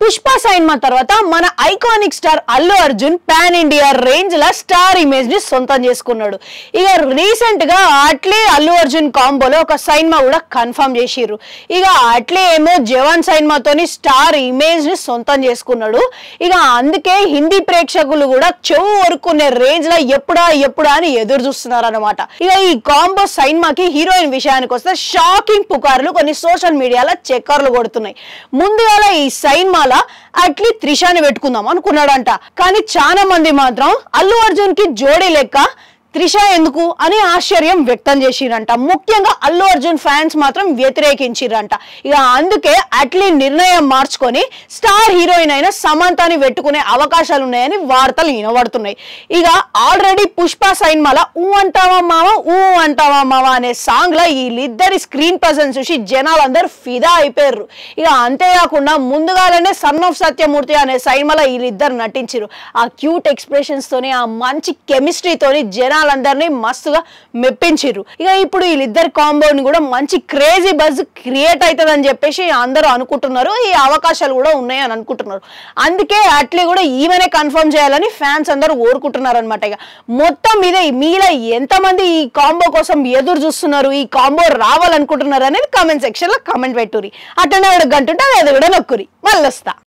Pushpa cinema తర్వాత మన iconic star Allu Arjun pan India range ల స్టార్ ఇమేజ్ ని సొంతం చేసుకున్నాడు. ఇక రీసెంట్ గా అట్లే అల్లు అర్జున్ కాంబోలో ఒక సినిమా కూడా కన్ఫర్మ్ చేసిర్రు. ఇక అట్లే ఏమో జవాన్ సినిమాతోని స్టార్ ఇమేజ్ ని సొంతం చేసుకున్నాడు. ఇక అందుకే హిందీ ప్రేక్షకులు కూడా చెవు వరుకునే రేంజ్ లో ఎప్పుడా అని ఎదురు చూస్తున్నారు అన్నమాట. ఇక ఈ కాంబో సినిమాకి హీరోయిన్ విషయానికి వస్తే షాకింగ్ పుకార్లు కొన్ని సోషల్ మీడియాలో చక్కర్లు కొడుతున్నాయి. ముందుగా ఈ సినిమాలో అట్లీ త్రిషాని పెట్టుకుందాం అనుకున్నాడంట. కానీ చాలా మంది మాత్రం అల్లు అర్జున్ కి జోడీ లెక్క త్రిష ఎందుకు అని ఆశ్చర్యం వ్యక్తం చేసిరంట. ముఖ్యంగా అల్లు అర్జున్ ఫ్యాన్స్ మాత్రం వ్యతిరేకించిరంట. ఇక అందుకే అట్లీ నిర్ణయం మార్చుకొని స్టార్ హీరోయిన్ అయిన సమంతాని పెట్టుకునే అవకాశాలు ఉన్నాయని వార్తలు వినబడుతున్నాయి. ఇక ఆల్రెడీ పుష్ప సినిమాలో ఊ అంటావా మావా అనే సాంగ్ లో వీళ్ళిద్దరి స్క్రీన్ ప్రెసెన్స్ చూసి జనాలందరూ ఫిదా అయిపోయారు. ఇక అంతేకాకుండా ముందుగానే సన్ ఆఫ్ సత్యమూర్తి అనే సినిమాలో వీళ్ళిద్దరు నటించారు. ఆ క్యూట్ ఎక్స్ప్రెషన్స్ తోని ఆ మంచి కెమిస్ట్రీతోని అందరినీ మస్తుగా మెప్పించారు. ఇక ఇప్పుడు వీళ్ళిద్దరు కాంబోని కూడా మంచి క్రేజీ బజ్ క్రియేట్ అవుతుందని చెప్పేసి అందరూ అనుకుంటున్నారు. ఈ అవకాశాలు కూడా ఉన్నాయని అనుకుంటున్నారు. అందుకే అట్లే కూడా ఈమెనే కన్ఫర్మ్ చేయాలని ఫ్యాన్స్ అందరూ కోరుకుంటున్నారు అనమాట. ఇక మొత్తం మీద మీలో ఎంతమంది ఈ కాంబో కోసం ఎదురు చూస్తున్నారు, ఈ కాంబో రావాలనుకుంటున్నారు అనేది కామెంట్ సెక్షన్ లో కామెంట్ పెట్టుర్రి. అట్లనే గంటుంటే అది కూడా నొక్కురి. మళ్ళొస్తా.